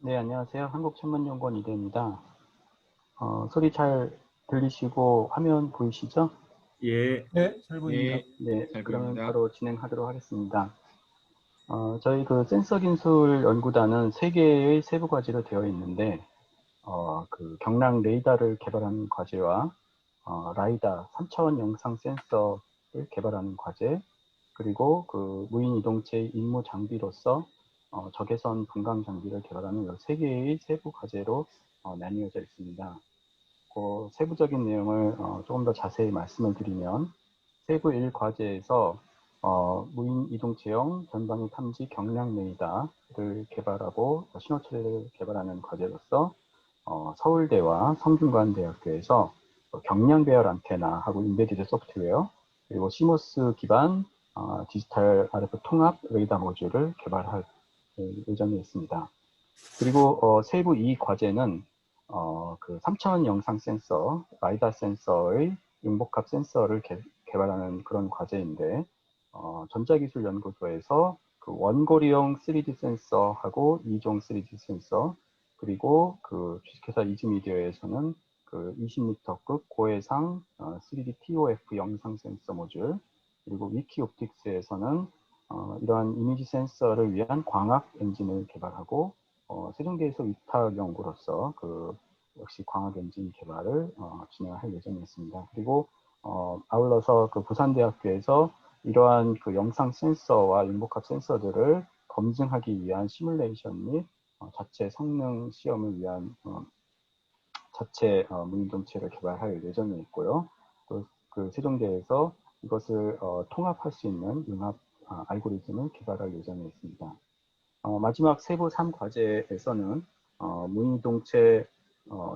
네, 안녕하세요. 한국천문연구원 이대입니다. 소리 잘 들리시고 화면 보이시죠? 예, 네, 잘 보입니다. 네, 잘 그러면 보입니다. 바로 진행하도록 하겠습니다. 저희 그 센서 기술 연구단은 세 개의 세부 과제로 되어 있는데, 그 경량 레이더를 개발하는 과제와 라이다 3차원 영상 센서를 개발하는 과제, 그리고 그 무인 이동체 임무 장비로서 적외선 분광 장비를 개발하는 세 개의 세부 과제로 나뉘어져 있습니다. 그 세부적인 내용을 조금 더 자세히 말씀을 드리면 세부 1과제에서 무인 이동체형 전방위 탐지 경량 레이더를 개발하고 신호 처리를 개발하는 과제로서 서울대와 성균관대학교에서 경량 배열 안테나하고 인베디드 소프트웨어 그리고 시모스 기반 디지털 RF 통합 레이더 모듈을 개발할 예정에 있습니다. 그리고 세부 2 과제는 그 3차원 영상 센서, 라이다 센서의 융복합 센서를 개발하는 그런 과제인데 전자기술연구소에서 그 원고리용 3D 센서하고 2종 3D 센서 그리고 그 주식회사 이즈미디어에서는 그 20m급 고해상 3D TOF 영상 센서 모듈 그리고 위키옵틱스에서는 이러한 이미지 센서를 위한 광학 엔진을 개발하고 세종대에서 위탁 연구로서 그 역시 광학 엔진 개발을 진행할 예정이 있습니다. 그리고 아울러서 그 부산대학교에서 이러한 그 영상 센서와 융복합 센서들을 검증하기 위한 시뮬레이션 및 자체 성능 시험을 위한 자체 무인정체를 개발할 예정이 있고요. 또 그 세종대에서 이것을 통합할 수 있는 융합 알고리즘을 개발할 예정이 있습니다. 마지막 세부 3과제에서는 무인동체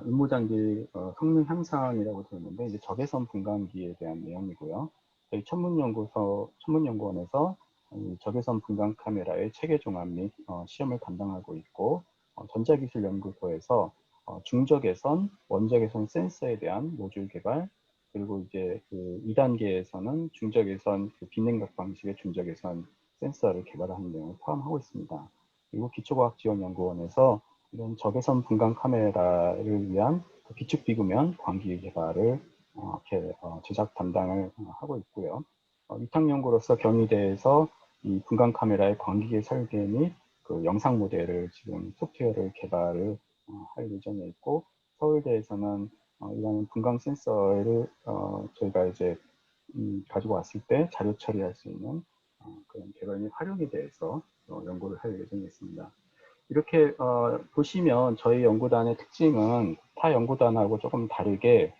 임무장비 성능 향상이라고 되어 있는데 이제 적외선 분광기에 대한 내용이고요. 저희 천문연구원에서 적외선 분광 카메라의 체계 종합 및 시험을 담당하고 있고 전자기술연구소에서 중적외선, 원적외선 센서에 대한 모듈 개발 그리고 이제 그 2단계에서는 중적외선 그 비냉각 방식의 중적외선 센서를 개발하는 내용을 포함하고 있습니다. 그리고 기초과학지원연구원에서 이런 적외선 분광 카메라를 위한 비축 비구면 광기 개발을 제작 담당을 하고 있고요. 위탁연구로서 경희대에서 이 분광 카메라의 광기계 설계 및 그 영상 모델을 지금 소프트웨어를 개발을 할 예정에 있고 서울대에서는 이런 분광 센서를 저희가 이제 가지고 왔을 때 자료 처리할 수 있는 그런 개발 및 활용에 대해서 연구를 할 예정이 있습니다. 이렇게 보시면 저희 연구단의 특징은 타 연구단하고 조금 다르게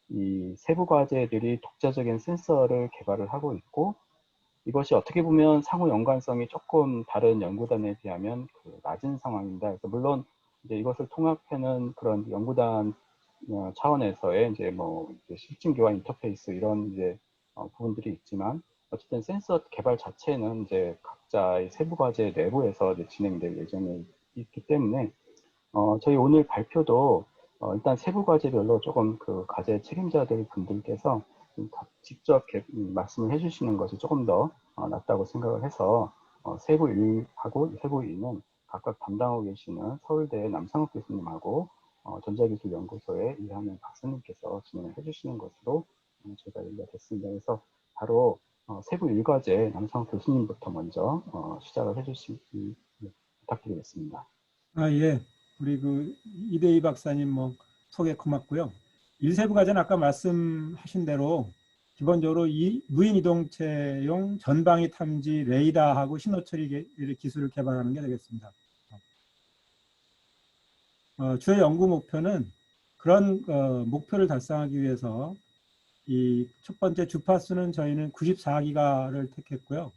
이 세부 과제들이 독자적인 센서를 개발을 하고 있고 이것이 어떻게 보면 상호 연관성이 조금 다른 연구단에 비하면 그 낮은 상황입니다. 그래서 물론 이제 이것을 통합하는 그런 연구단 차원에서의 이제 뭐 실증기와 인터페이스 이런 이제 부분들이 있지만 어쨌든 센서 개발 자체는 이제 각자의 세부 과제 내부에서 이제 진행될 예정에 있기 때문에 저희 오늘 발표도 일단 세부 과제별로 조금 그 과제 책임자들 분들께서 직접 말씀을 해주시는 것이 조금 더 낫다고 생각을 해서 세부 1하고 세부 2는 각각 담당하고 계시는 서울대 남상욱 교수님하고 전자기술연구소에 일하는 박사님께서 진행을 해주시는 것으로 저희가 연결 됐습니다. 그래서 바로 세부 1과제 남상욱 교수님부터 먼저 시작을 해주시기 부탁드리겠습니다. 아, 예. 우리 그 이대희 박사님 뭐 소개 고맙고요. 일세부 과제는 아까 말씀하신 대로 기본적으로 이 무인 이동체용 전방위 탐지 레이더하고 신호 처리 기술을 개발하는 게 되겠습니다. 주요 연구 목표는 그런 목표를 달성하기 위해서 이 첫 번째 주파수는 저희는 94기가를 택했고요.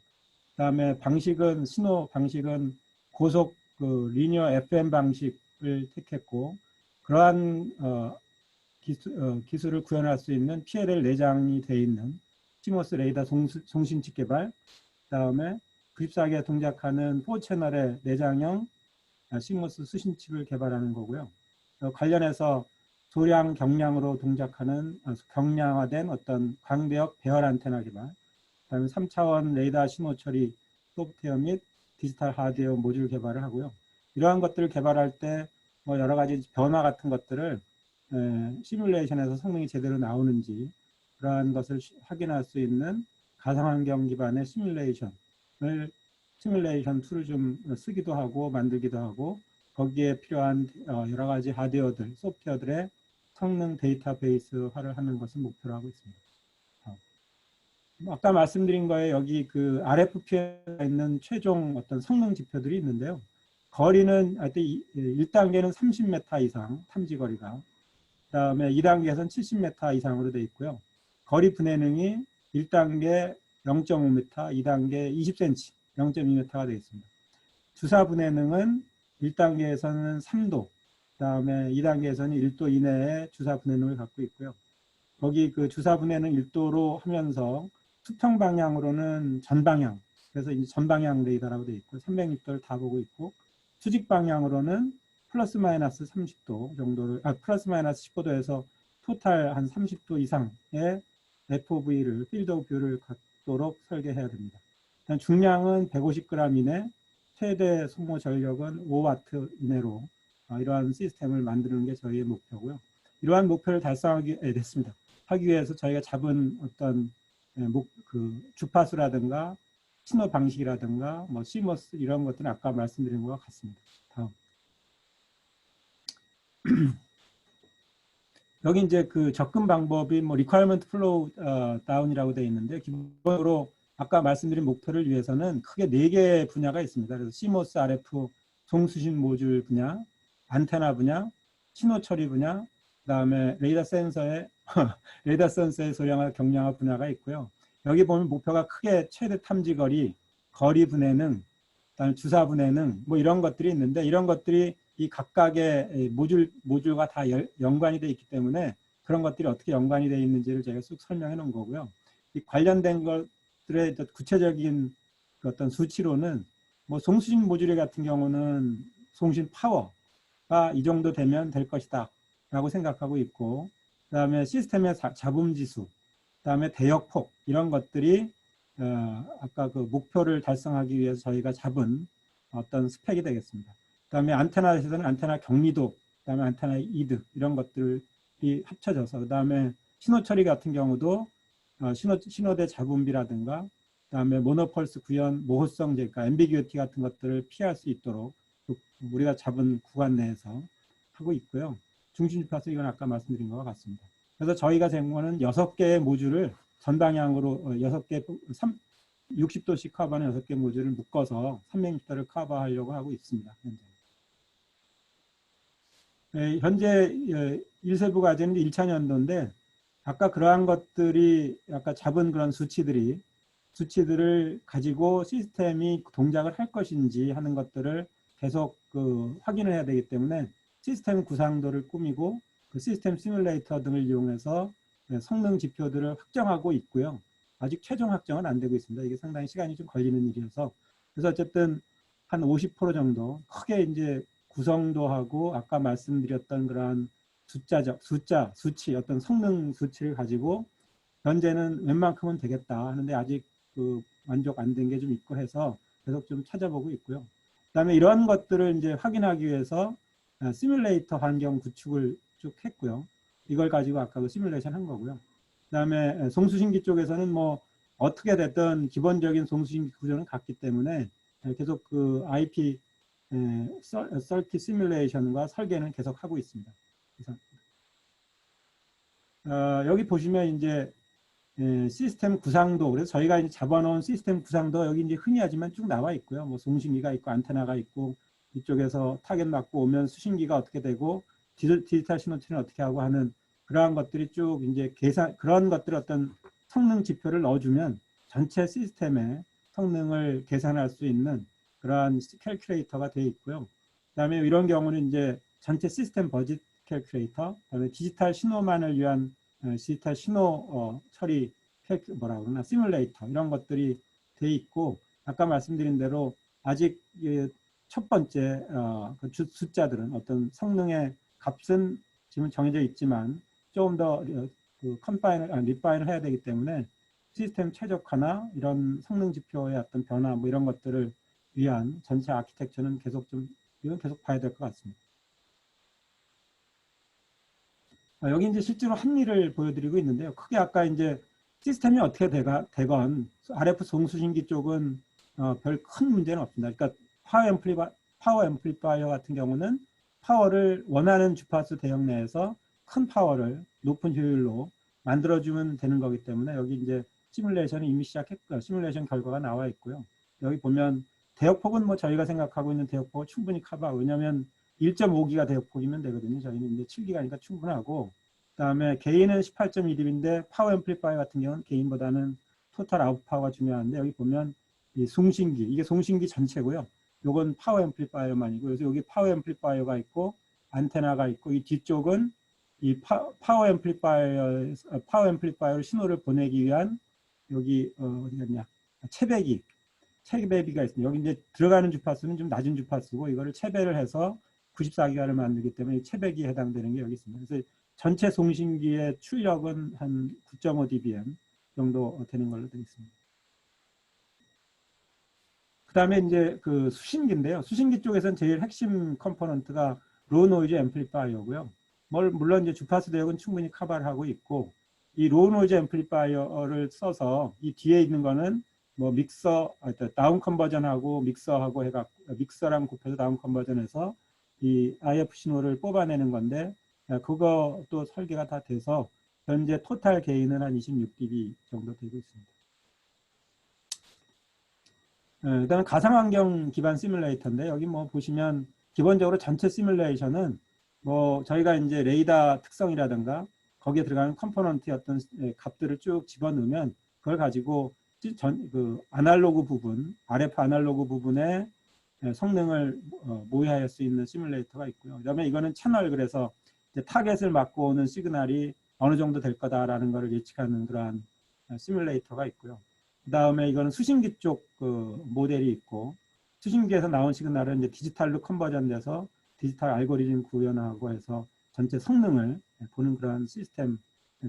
그다음에 방식은 신호 방식은 고속 그 리니어 FM 방식을 택했고 그러한 기술을 구현할 수 있는 PLL 내장이 되어 있는 시모스 레이더 송신칩 개발, 그다음에 94개 동작하는 4채널의 내장형 시모스 수신칩을 개발하는 거고요. 관련해서 소량 경량으로 동작하는 경량화된 어떤 광대역 배열 안테나 개발, 그다음에 3차원 레이더 신호 처리 소프트웨어 및 디지털 하드웨어 모듈 개발을 하고요. 이러한 것들을 개발할 때 뭐 여러 가지 변화 같은 것들을 시뮬레이션에서 성능이 제대로 나오는지 그러한 것을 확인할 수 있는 가상환경 기반의 시뮬레이션 툴을 좀 쓰기도 하고 만들기도 하고 거기에 필요한 여러 가지 하드웨어들, 소프트웨어들의 성능 데이터베이스화를 하는 것을 목표로 하고 있습니다. 아까 말씀드린 거에 여기 그 RFP에 있는 최종 어떤 성능 지표들이 있는데요. 거리는 하여튼 1단계는 30m 이상 탐지 거리가, 그다음에 2단계에서는 70m 이상으로 되어 있고요. 거리 분해능이 1단계 0.5m, 2단계 20cm, 0.2m가 되어 있습니다. 주사 분해능은 1단계에서는 3도, 그다음에 2단계에서는 1도 이내의 주사 분해능을 갖고 있고요. 거기 그 주사 분해능 1도로 하면서 수평 방향으로는 전방향, 그래서 이제 전방향 레이더라고 되어 있고 360도를 다 보고 있고, 수직 방향으로는 플러스 마이너스 30도 정도를, 플러스 마이너스 15도에서 토탈 한 30도 이상의 FOV를, 필드 오브 뷰를 갖도록 설계해야 됩니다. 중량은 150g 이내, 최대 소모 전력은 5W 이내로 이러한 시스템을 만드는 게 저희의 목표고요. 이러한 목표를 달성하기 됐습니다. 하기 위해서 저희가 잡은 어떤 주파수라든가 신호 방식이라든가 뭐 CMOS 이런 것들은 아까 말씀드린 것과 같습니다. 다음. 여기 이제 그 접근 방법이 뭐 requirement flow down이라고 되어 있는데, 기본적으로 아까 말씀드린 목표를 위해서는 크게 4개의 분야가 있습니다. 그래서 CMOS, RF, 송수신 모듈 분야, 안테나 분야, 신호 처리 분야, 그다음에 레이더 센서의 소량화 경량화 분야가 있고요. 여기 보면 목표가 크게 최대 탐지 거리, 거리 분해능, 그다음에 주사 분해능 뭐 이런 것들이 있는데, 이런 것들이 이 각각의 모듈과 다 연관이 되어 있기 때문에 그런 것들이 어떻게 연관이 되어 있는지를 제가 쑥 설명해 놓은 거고요. 이 관련된 것들의 구체적인 어떤 수치로는 뭐 송수신 모듈 같은 경우는 송신 파워가 이 정도 되면 될 것이다 라고 생각하고 있고, 그 다음에 시스템의 잡음 지수, 그 다음에 대역폭 이런 것들이 아까 그 목표를 달성하기 위해서 저희가 잡은 어떤 스펙이 되겠습니다. 그 다음에 안테나에서는 안테나 격리도, 그 다음에 안테나 이득 이런 것들이 합쳐져서, 그 다음에 신호 처리 같은 경우도 신호대 잡음비라든가, 그 다음에 모노펄스 구현 모호성 제가 앰비규어티 같은 것들을 피할 수 있도록 우리가 잡은 구간 내에서 하고 있고요. 중심 주파수 이건 아까 말씀드린 것과 같습니다. 그래서 저희가 된 거는 6개의 모듈을 전방향으로 6개 60도씩 커버하는 6개 모듈을 묶어서 300m를 커버하려고 하고 있습니다. 현재 1세부 과제는 1차 년도인데, 아까 그러한 것들이 아까 잡은 그런 수치들을 가지고 시스템이 동작을 할 것인지 하는 것들을 계속 확인을 해야 되기 때문에 시스템 구상도를 꾸미고 그 시스템 시뮬레이터 등을 이용해서 성능 지표들을 확정하고 있고요. 아직 최종 확정은 안 되고 있습니다. 이게 상당히 시간이 좀 걸리는 일이어서. 그래서 어쨌든 한 50% 정도 크게 이제 구성도하고 아까 말씀드렸던 그러한 수치, 어떤 성능 수치를 가지고 현재는 웬만큼은 되겠다 하는데 아직 만족 안 된 게 좀 있고 해서 계속 좀 찾아보고 있고요. 그다음에 이런 것들을 이제 확인하기 위해서 시뮬레이터 환경 구축을 쭉 했고요. 이걸 가지고 아까 그 시뮬레이션 한 거고요. 그다음에 송수신기 쪽에서는 뭐 어떻게 됐든 기본적인 송수신기 구조는 같기 때문에 계속 그 IP 서킷 시뮬레이션과 설계는 계속 하고 있습니다. 여기 보시면 이제 시스템 구상도, 그래서 저희가 이제 잡아놓은 시스템 구상도 여기 이제 흔히 하지만 쭉 나와 있고요. 뭐 송신기가 있고 안테나가 있고, 이쪽에서 타겟 맞고 오면 수신기가 어떻게 되고 디지털 신호체는 어떻게 하고 하는 그러한 것들이 쭉 이제 그런 것들 어떤 성능 지표를 넣어주면 전체 시스템의 성능을 계산할 수 있는 그러한 캘큘레이터가 되어 있고요. 그다음에 이런 경우는 이제 전체 시스템 버짓 캘큘레이터, 그다음에 디지털 신호만을 위한 디지털 신호 처리 뭐라 그러나 시뮬레이터 이런 것들이 돼 있고, 아까 말씀드린 대로 아직 첫 번째 그 숫자들은 어떤 성능의 값은 지금 정해져 있지만 조금 더 리파인을 해야 되기 때문에 시스템 최적화나 이런 성능 지표의 어떤 변화 뭐 이런 것들을 위한 전체 아키텍처는 계속 좀 이건 계속 봐야 될 것 같습니다. 여기 이제 실제로 한 일을 보여드리고 있는데요. 크게 아까 이제 시스템이 어떻게 되건 RF 송수신기 쪽은 별 큰 문제는 없습니다. 그러니까 파워 앰플리파이어 같은 경우는 파워를 원하는 주파수 대역 내에서 큰 파워를 높은 효율로 만들어주면 되는 거기 때문에 여기 이제 시뮬레이션이 이미 시작했고 시뮬레이션 결과가 나와 있고요. 여기 보면 대역폭은 뭐 저희가 생각하고 있는 대역폭을 충분히 커버하고, 왜냐하면 1.5기가 대역폭이면 되거든요. 저희는 이제 7기가니까 충분하고, 그다음에 게인은 18.1dB인데 파워 앰플리파이어 같은 경우는 게인보다는 토탈 아웃 파워가 중요한데, 여기 보면 이 송신기, 이게 송신기 전체고요. 요건 파워 앰플리파이어만이고, 그래서 여기 파워 앰플리파이어가 있고 안테나가 있고, 이 뒤쪽은 이 파워 앰플리파이어 신호를 보내기 위한 여기 어디 갔냐, 체배기가 있습니다. 여기 이제 들어가는 주파수는 좀 낮은 주파수고, 이거를 체배를 해서 94기가를 만들기 때문에 체배기에 해당되는 게 여기 있습니다. 그래서 전체 송신기의 출력은 한 9.5dBm 정도 되는 걸로 되어 있습니다. 그 다음에 이제 그 수신기인데요. 수신기 쪽에서는 제일 핵심 컴포넌트가 로우 노이즈 앰플리파이어고요. 물론 이제 주파수 대역은 충분히 커버를 하고 있고, 이 로우 노이즈 앰플리파이어를 써서 이 뒤에 있는 거는 뭐 다운 컨버전하고 믹서하고 해갖고, 믹서랑 곱해서 다운 컨버전해서 이 IF 신호를 뽑아내는 건데, 그것도 설계가 다 돼서 현재 토탈 게인은 한 26dB 정도 되고 있습니다. 그다음에 가상환경 기반 시뮬레이터인데, 여기 뭐 보시면 기본적으로 전체 시뮬레이션은 뭐 저희가 이제 레이더 특성이라든가 거기에 들어가는 컴포넌트의 어떤 값들을 쭉 집어넣으면 그걸 가지고 그 아날로그 부분, RF 아날로그 부분의 성능을 모의할 수 있는 시뮬레이터가 있고요. 그다음에 이거는 채널, 그래서 이제 타겟을 맞고 오는 시그널이 어느 정도 될 거다라는 것을 예측하는 그러한 시뮬레이터가 있고요. 그 다음에 이거는 수신기 쪽 그 모델이 있고, 수신기에서 나온 시그널은 이제 디지털로 컨버전돼서 디지털 알고리즘 구현하고 해서 전체 성능을 보는 그런 시스템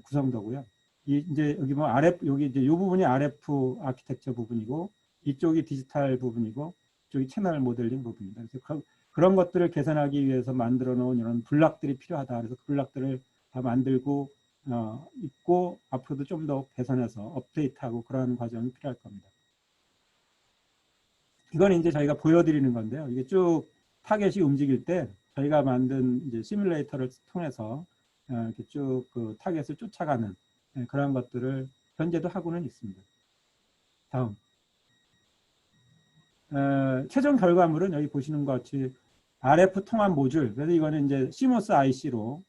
구성도고요. 이제 여기 뭐 여기 이제 이 부분이 RF 아키텍처 부분이고, 이쪽이 디지털 부분이고, 이쪽이 채널 모델링 부분입니다. 그래서 그런 것들을 개선하기 위해서 만들어 놓은 이런 블락들이 필요하다. 그래서 그 블락들을 다 만들고 있고, 앞으로도 좀 더 개선해서 업데이트하고 그러한 과정이 필요할 겁니다. 이건 이제 저희가 보여드리는 건데요. 이게 쭉 타겟이 움직일 때 저희가 만든 이제 시뮬레이터를 통해서 이렇게 쭉 그 타겟을 쫓아가는 그런 것들을 현재도 하고는 있습니다. 다음. 최종 결과물은 여기 보시는 것 같이 RF 통합 모듈, 그래서 이거는 이제 CMOS IC로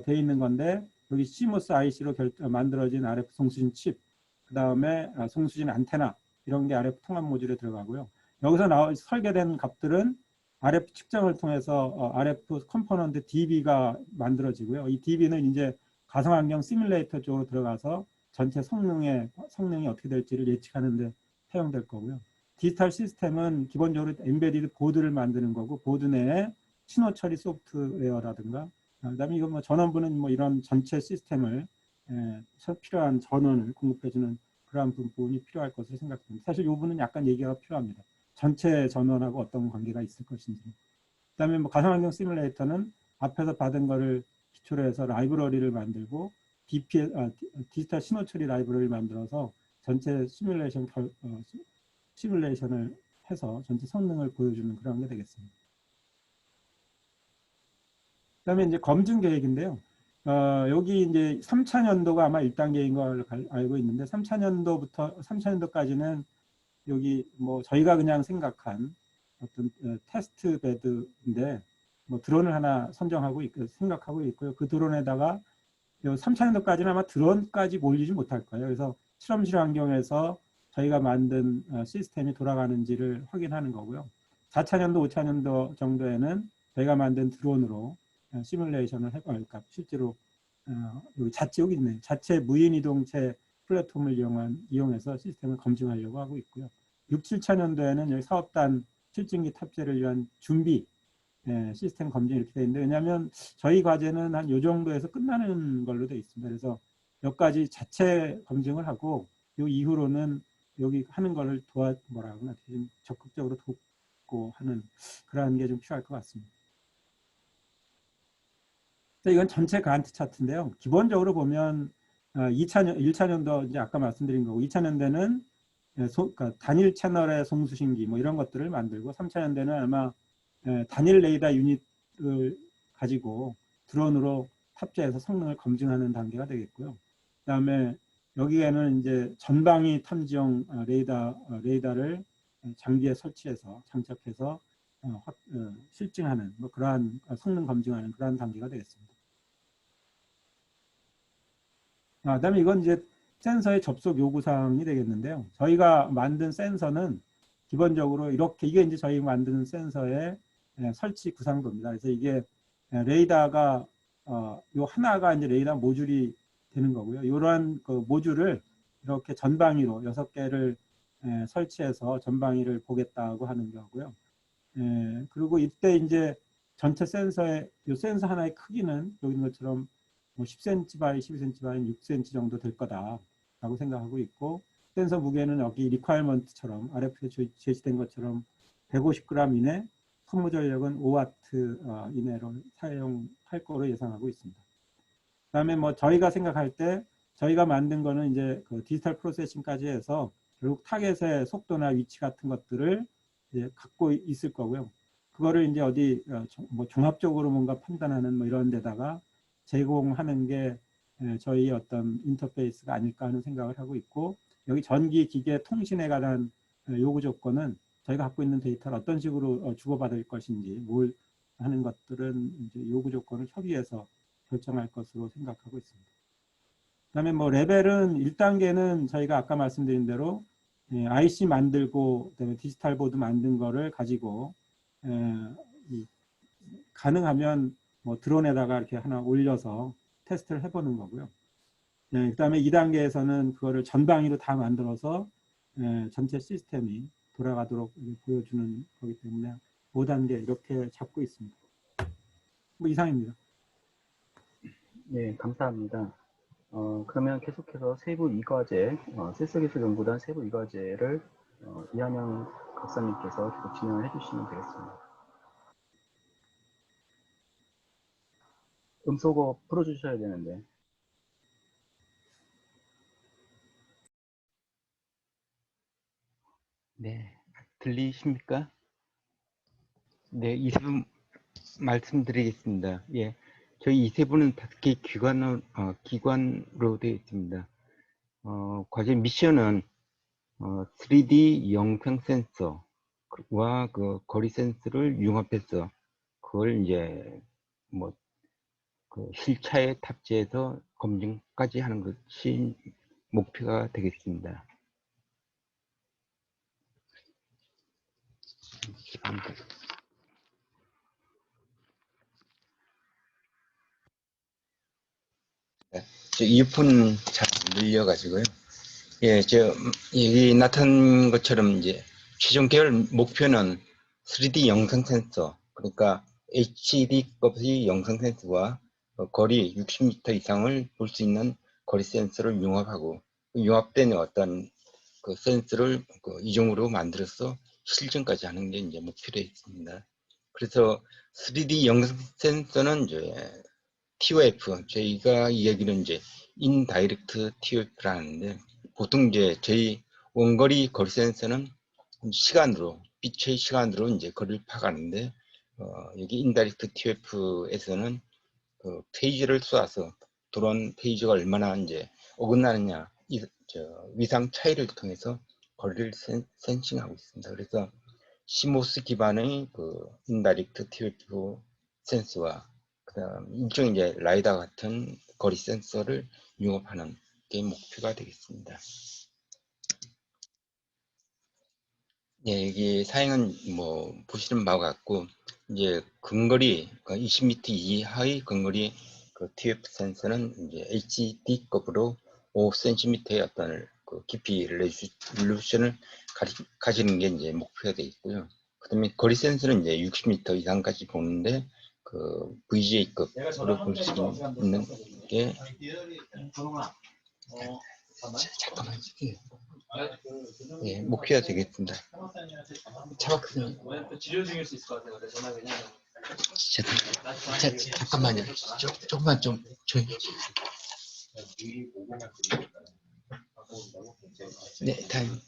되어 있는 건데, 여기 CMOS IC로 만들어진 RF 송수진 칩, 그 다음에 송수진 안테나, 이런 게 RF 통합 모듈에 들어가고요. 여기서 설계된 값들은 RF 측정을 통해서 RF 컴포넌트 DB가 만들어지고요. 이 DB는 이제 가상환경 시뮬레이터 쪽으로 들어가서 전체 성능이 어떻게 될지를 예측하는 데 사용될 거고요. 디지털 시스템은 기본적으로 엔베디드 보드를 만드는 거고, 보드 내에 신호 처리 소프트웨어라든가, 그다음에 이거 뭐 전원부는 뭐 이런 전체 시스템을 필요한 전원을 공급해주는 그러한 부분이 필요할 것으로 생각됩니다. 사실 이 부분은 약간 얘기가 필요합니다. 전체 전원하고 어떤 관계가 있을 것인지. 그다음에 뭐 가상환경 시뮬레이터는 앞에서 받은 거를 기초로 해서 라이브러리를 만들고, 디지털 신호 처리 라이브러리를 만들어서 전체 시뮬레이션을 해서 전체 성능을 보여주는 그런 게 되겠습니다. 그다음에 이제 검증 계획인데요. 여기 이제 3차년도가 아마 1단계인 걸 알고 있는데, 3차년도까지는 여기 뭐 저희가 그냥 생각한 어떤 테스트 베드인데, 뭐 드론을 하나 선정하고 생각하고 있고요. 그 드론에다가 3차년도까지는 아마 드론까지 몰리지 못할 거예요. 그래서 실험실 환경에서 저희가 만든 시스템이 돌아가는지를 확인하는 거고요. 4차년도, 5차년도 정도에는 저희가 만든 드론으로 시뮬레이션을 해볼까. 실제로 여기 여기 있네요. 자체 무인이동체 플랫폼을 이용해서 시스템을 검증하려고 하고 있고요. 6, 7차년도에는 여기 사업단 실증기 탑재를 위한 준비 시스템 검증 이렇게 되어 있는데, 왜냐하면 저희 과제는 한 이 정도에서 끝나는 걸로 되어 있습니다. 그래서 몇 가지 자체 검증을 하고, 이 이후로는 여기 하는 거를 적극적으로 있고 하는 그러한 게 좀 필요할 것 같습니다. 이건 전체 간트 차트인데요. 기본적으로 보면 1차년도 이제 아까 말씀드린 거고 2차년대는 그러니까 단일 채널의 송수신기 뭐 이런 것들을 만들고 3차년대는 아마 단일 레이더 유닛을 가지고 드론으로 탑재해서 성능을 검증하는 단계가 되겠고요. 그다음에 여기에는 이제 전방위 탐지용 레이더를 장비에 설치해서 장착해서 실증하는 뭐 그러한 성능 검증하는 그러한 단계가 되겠습니다. 그다음에 이건 이제 센서의 접속 요구사항이 되겠는데요. 저희가 만든 센서는 기본적으로 이렇게 이게 이제 저희가 만드는 센서의 설치 구상도입니다. 그래서 이게 레이더가 요 하나가 이제 레이더 모듈이 되는 거고요. 이러한 그 모듈을 이렇게 전방위로 6개를 설치해서 전방위를 보겠다고 하는 거고요. 그리고 이때 이제 전체 센서의 이 센서 하나의 크기는 여기 있는 것처럼 뭐 10cm 바이 12cm 바이 6cm 정도 될 거다라고 생각하고 있고 센서 무게는 여기 리ኳ어먼트처럼 RF에 제시된 것처럼 150g 이내, 소모 전력은 5W 이내로 사용할 거로 예상하고 있습니다. 그다음에 뭐 저희가 생각할 때 저희가 만든 거는 이제 그 디지털 프로세싱까지 해서 결국 타겟의 속도나 위치 같은 것들을 이제 갖고 있을 거고요. 그거를 이제 어디 뭐 종합적으로 뭔가 판단하는 뭐 이런 데다가 제공하는 게 저희 어떤 인터페이스가 아닐까 하는 생각을 하고 있고 여기 전기 기계 통신에 관한 요구 조건은 저희가 갖고 있는 데이터를 어떤 식으로 주고받을 것인지 뭘 하는 것들은 이제 요구 조건을 협의해서 결정할 것으로 생각하고 있습니다. 그다음에 뭐 레벨은 1단계는 저희가 아까 말씀드린 대로 IC 만들고 그다음에 디지털 보드 만든 거를 가지고 가능하면 뭐 드론에다가 이렇게 하나 올려서 테스트를 해보는 거고요. 그다음에 2단계에서는 그거를 전방위로 다 만들어서 전체 시스템이 돌아가도록 보여주는 거기 때문에 5단계 이렇게 잡고 있습니다. 뭐 이상입니다. 네, 감사합니다. 그러면 계속해서 세부 이과제, 센서기술연구단 세부 이과제를 이한영 박사님께서 계속 진행을 해주시면 되겠습니다. 음소거 풀어주셔야 되는데. 네, 들리십니까? 네, 이세분 말씀드리겠습니다. 예, 저희 이세분은 5개 기관으로 되어 있습니다. 과제 미션은 3D 영상 센서와 그 거리 센서를 융합해서 그걸 이제 뭐 그 실차에 탑재해서 검증까지 하는 것이 목표가 되겠습니다. 저 이어폰 잘 안 들려가지고요. 예, 여기 나타난 것처럼 이제 최종 계열 목표는 3D 영상 센서, 그러니까 HD급의 영상 센서와 거리 60m 이상을 볼 수 있는 거리 센서를 융합하고 융합된 어떤 그 센서를 이종으로 만들어서 실증까지 하는 게 이제 목표로 있습니다. 그래서 3D 영상 센서는 이제 TOF, 저희가 이야기는 이제 인다이렉트 TOF라는데 보통 이제 저희 원거리 거리 센서는 시간으로 빛의 시간으로 이제 거리를 파가는데 여기 인다이렉트 TOF에서는 그 페이지를 쏘아서 드론 페이지가 얼마나 이제 어긋나느냐 위상 차이를 통해서 거리를 센싱하고 있습니다. 그래서 시모스 기반의 그 인다이렉트 TOF 센서와 그다음 일종의 이제 라이다 같은 거리 센서를 융합하는 게 목표가 되겠습니다. 예, 여기 사양은 뭐 보시는 바와 같고 이제 근거리 20m 이하의 근거리 그 TF 센서는 이제 HD급으로 5cm의 어떤 그 깊이 레졸루션을 가지는 게 이제 목표가 되어 있고요. 그다음에 거리 센서는 이제 60m 이상까지 보는데 그 VGA급으로 볼 수 있는 게 잠깐만요. 예, 목표가 되겠습니다. 차박스님. 잠깐만요. 조금만 좀 조용히. 네, 타임.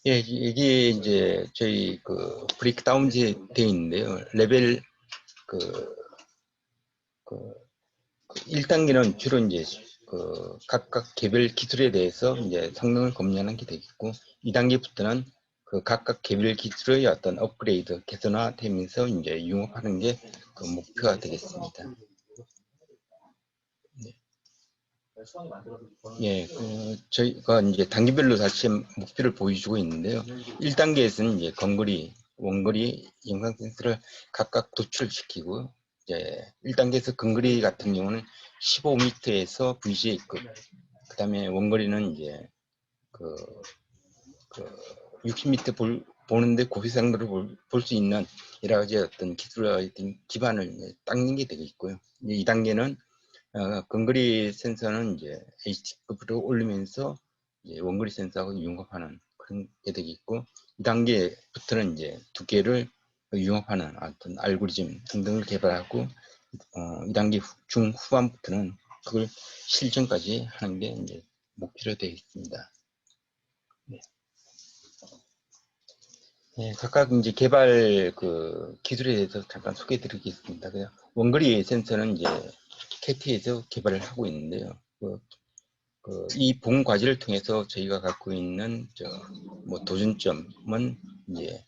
예, 이게 이제 저희 그 브레이크다운 되어 있는데요. 레벨 그 1단계는 주로 이제 그 각각 개별 기술에 대해서 이제 성능을 검증하는 게 되겠고, 2단계부터는 그 각각 개별 기술의 어떤 업그레이드, 개선화되면서 이제 융합하는 게 그 목표가 되겠습니다. 네. 예, 저희가 이제 단계별로 다시 목표를 보여주고 있는데요. 1단계에서는 이제 원거리 영상 센서를 각각 도출시키고, 이제 1단계에서 근거리 같은 경우는 15m에서 VGA급, 그 다음에 원거리는 이제 그 60m 보는데 고해상도를 볼 수 있는 여러 가지 어떤 기술의 기반을 닦는 게 되고 있고요. 2단계는 근거리 센서는 이제 HD급으로 올리면서 이제 원거리 센서하고 융합하는 그런 게 되겠고, 2단계부터는 이제 두 개를 융합하는 어떤 알고리즘 등등을 개발하고, 2단계 중후반부터는 그걸 실전까지 하는 게 이제 목표로 되어 있습니다. 네. 네, 각각 이제 개발 그 기술에 대해서 잠깐 소개해 드리겠습니다. 원거리 센서는 이제 KT에서 개발을 하고 있는데요. 이 본 과제를 통해서 저희가 갖고 있는 도전점은 이제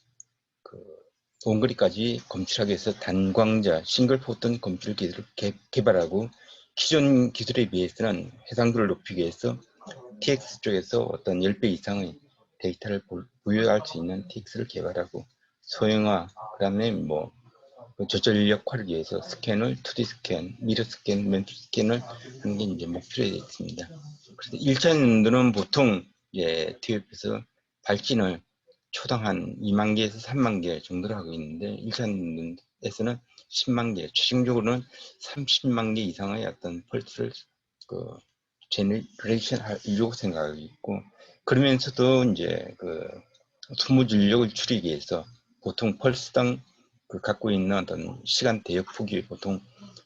원거리까지 검출하기 위해서 단광자 싱글 포턴 검출 기술을 개발하고, 기존 기술에 비해서는 해상도를 높이기 위해서 TX 쪽에서 어떤 10배 이상의 데이터를 부여할 수 있는 TX를 개발하고, 소형화, 그 다음에 저절 인력화를 위해서 스캔을 2D 스캔, 미러 스캔, 멘트 스캔을 하는 게 이제 목표로 되어 있습니다. 그래서 1차 연도는 보통 이제 TF에서 발진을 초당 한 2만 개에서 3만 개 정도로 하고 있는데, 1차 연도에서는 10만 개, 최종적으로는 30만 개 이상의 어떤 펄스를 제너레이션 하려고 생각하고 있고, 그러면서도 이제 소모 진력을 줄이기 위해서 보통 펄스당 갖고 있는 어떤 시간 대역 폭이 보통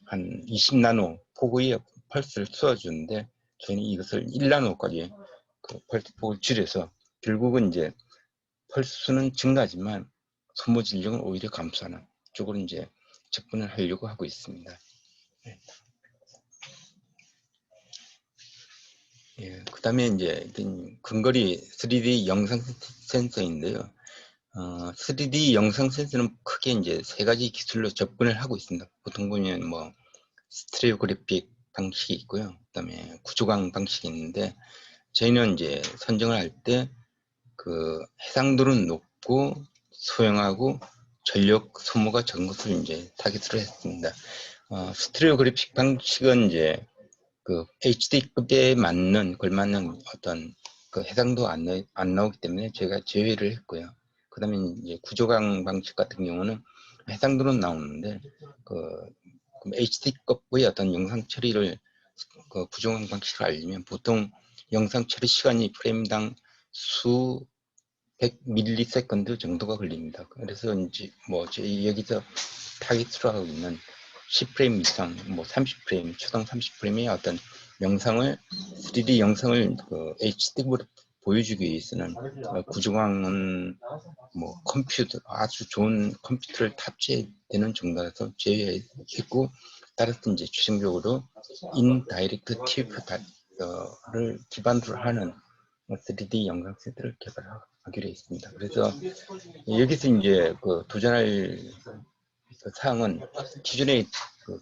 한 20나노 폭의 펄스를 쏘아주는데, 저희는 이것을 1나노까지 펄스 폭을 줄여서 결국은 이제 펄스 수는 증가하지만 소모 진력은 오히려 감소하는 쪽으로 이제 접근을 하려고 하고 있습니다. 예, 그 다음에 이제 근거리 3D 영상 센서인데요. 3D 영상 센서는 크게 이제 3가지 기술로 접근을 하고 있습니다. 보통 보면 스테레오 그래픽 방식이 있고요. 그 다음에 구조광 방식이 있는데, 저희는 이제 선정을 할 때 해상도는 높고 소형하고 전력 소모가 적은 것을 이제 타깃으로 했습니다. 스테레오 그래픽 방식은 이제 HD급에 걸맞는 어떤 해상도 안 나오기 때문에 제가 제외를 했고요. 그 다음에 이제 구조광 방식 같은 경우는 해상도는 나오는데, HD급의 어떤 영상 처리를 구조광 방식을 알리면 보통 영상 처리 시간이 프레임당 수백 밀리세컨드 정도가 걸립니다. 그래서 이제 여기서 타깃으로 하고 있는 10프레임 이상, 30프레임, 초당 30프레임의 어떤 영상을 3D 영상을 HD급으로 보여주기 위해서는 구조광은 컴퓨터 아주 좋은 컴퓨터를 탑재되는 정도라서 제외했고, 따라서 이제 최종적으로 인다이렉트 TF를 기반으로 하는 3D 영상 세트를 개발하기로 했습니다. 그래서 여기서 이제 도전할 사항은 기존에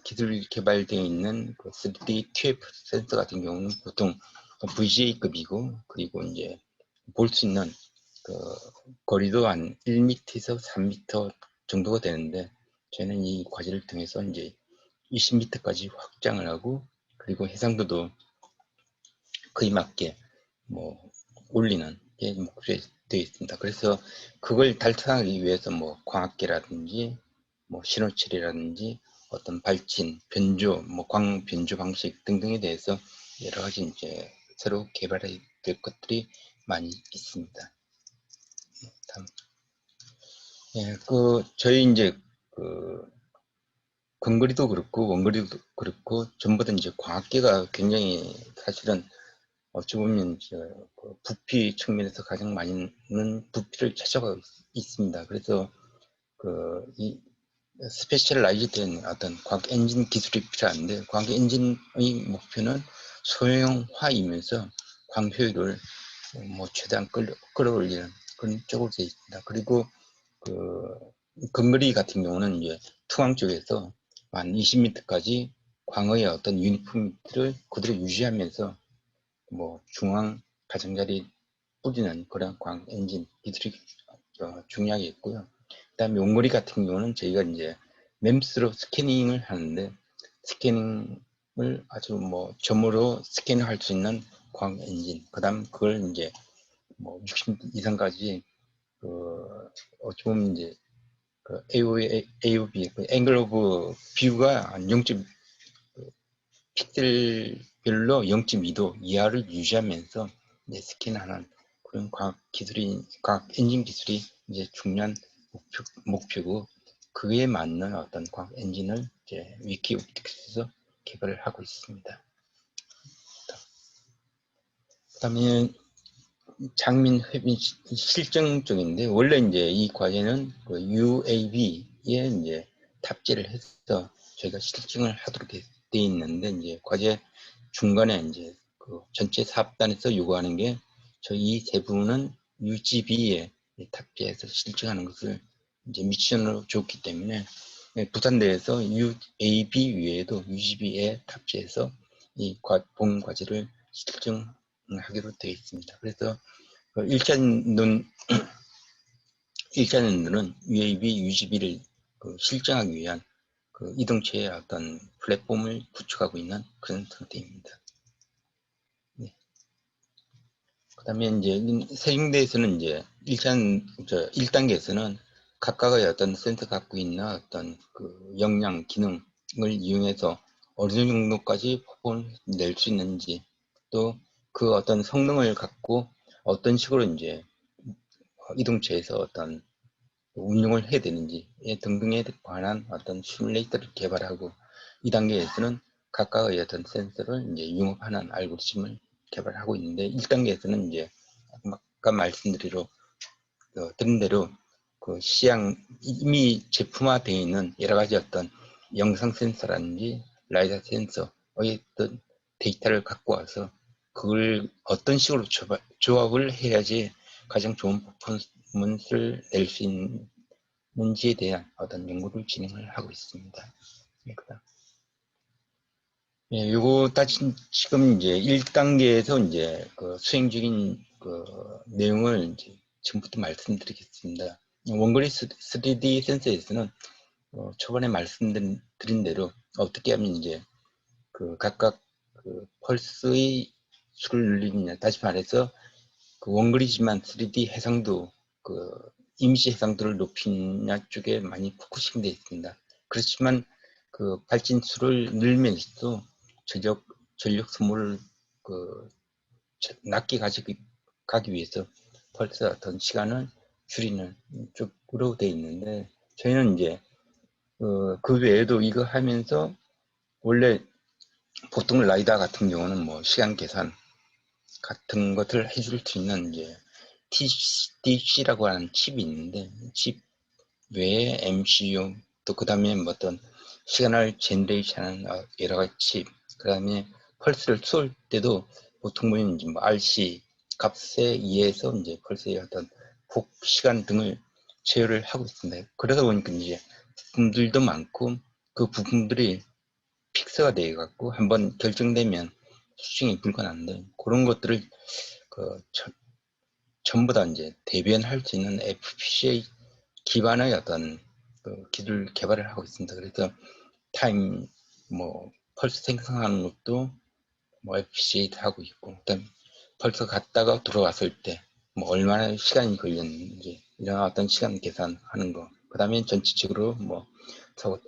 기술 개발되어 있는 3D TF 센서 같은 경우는 보통 VGA급이고, 그리고 이제 볼 수 있는 거리도 한 1m에서 3m 정도가 되는데, 저희는 이 과제를 통해서 이제 20m까지 확장을 하고, 그리고 해상도도 그에 맞게 올리는 게 목표에 되어 있습니다. 그래서 그걸 달성하기 위해서 광학계라든지 신호처리라든지 어떤 발진, 변조, 광 변조 방식 등등에 대해서 여러 가지 이제 새로 개발해야 될 것들이 많이 있습니다. 다음. 예, 저희 이제 근거리도 그렇고 원거리도 그렇고 전부 다 이제 과학계가 굉장히 사실은 어찌 보면 부피 측면에서 가장 많은 부피를 차지하고 있습니다. 그래서 이 스페셜라이즈된 어떤 과학 엔진 기술이 필요한데, 과학 엔진의 목표는 소형화이면서 광 효율을 최대한 끌어올리는 그런 쪽으로 되어 있습니다. 그리고 근거리 같은 경우는 이제 투광 쪽에서 한 20m까지 광의 어떤 유니폼리티를 그대로 유지하면서 중앙 가장자리 뿌리는 그런 광 엔진 기술이 중요하게 있고요. 그 다음에 원거리 같은 경우는 저희가 이제 MEMS로 스캐닝을 하는데, 스캐닝을 아주 점으로 스캐닝할 수 있는 광 엔진, 그 다음 그걸 이제 60 이상까지 어찌 보면 이제 AOB, 앵글 오브 뷰가 한 0. 픽셀별로 0.2도 이하를 유지하면서 이제 스캔하는 그런 과학 엔진 기술이 이제 중요한 목표고, 그에 맞는 어떤 과학 엔진을 이제 위키옵틱스에서 개발을 하고 있습니다. 그다음에 장민 회빈 실증 쪽인데, 원래 이제 이 과제는 UAV에 이제 탑재를 해서 저희가 실증을 하도록 돼 있는데, 이제 과제 중간에 이제 전체 사업단에서 요구하는 게, 저희 이 세 부분은 UGV에 탑재해서 실증하는 것을 이제 미션으로 줬기 때문에, 부산대에서 UAV 외에도 UGV에 탑재해서 이 본 과제를 실증하기로 되어 있습니다. 그래서 1차 연도는 UAV, UGV를 실증하기 위한 이동체의 어떤 플랫폼을 구축하고 있는 그런 상태입니다. 네. 그 다음에 이제 세종대에서는 이제 1단계에서는 각각의 어떤 센서 갖고 있는 어떤 역량, 기능을 이용해서 어느 정도까지 퍼포먼을 낼 수 있는지, 또 그 어떤 성능을 갖고 어떤 식으로 이제 이동체에서 어떤 운용을 해야 되는지 등등에 관한 어떤 시뮬레이터를 개발하고, 2단계에서는 각각의 어떤 센서를 이제 융합하는 알고리즘을 개발하고 있는데, 1단계에서는 이제 아까 말씀드린 대로 이미 제품화되어 있는 여러 가지 어떤 영상 센서라든지 라이다 센서의 어떤 데이터를 갖고 와서 그걸 어떤 식으로 조합을 해야지 가장 좋은 퍼포먼스를 낼 수 있는지에 대한 어떤 연구를 진행을 하고 있습니다. 예, 요거 지금 이제 1단계에서 이제 수행 중인 내용을 이제 지금부터 말씀드리겠습니다. 원거리 3D 센서에서는 초반에 말씀드린 대로 어떻게 하면 이제 각각 펄스의 수를 늘리느냐, 다시 말해서 원거리지만 3D 해상도, 이미지 해상도를 높이느냐 쪽에 많이 포커싱 되어 있습니다. 그렇지만 발진수를 늘면서도 전력 소모를 낮게 가기 위해서 펄스 어떤 시간을 줄이는 쪽으로 되어 있는데, 저희는 이제 그 외에도 이거 하면서 원래 보통 라이다 같은 경우는 시간 계산 같은 것을 해줄 수 있는 이제 TDC라고 하는 칩이 있는데, 칩 외에 MCU, 또 그 다음에 어떤 시그널 제너레이션하는 여러 가지 칩, 그 다음에 펄스를 쏠 때도 보통 보면 이제 RC 값에 의해서 이제 펄스의 어떤 폭, 시간 등을 제어를 하고 있습니다. 그러다 보니까 이제 부품들도 많고, 그 부품들이 픽스가 되어 갖고 한번 결정되면 수정이 불가능한데, 그런 것들을 전부 다 이제 대변할 수 있는 FPGA 기반의 어떤 기술 개발을 하고 있습니다. 그래서 타임, 펄스 생성하는 것도 FPGA도 하고 있고, 그다음 펄스 갔다가 들어왔을 때 얼마나 시간이 걸렸는지 이런 어떤 시간 계산하는 거, 그다음에 전체적으로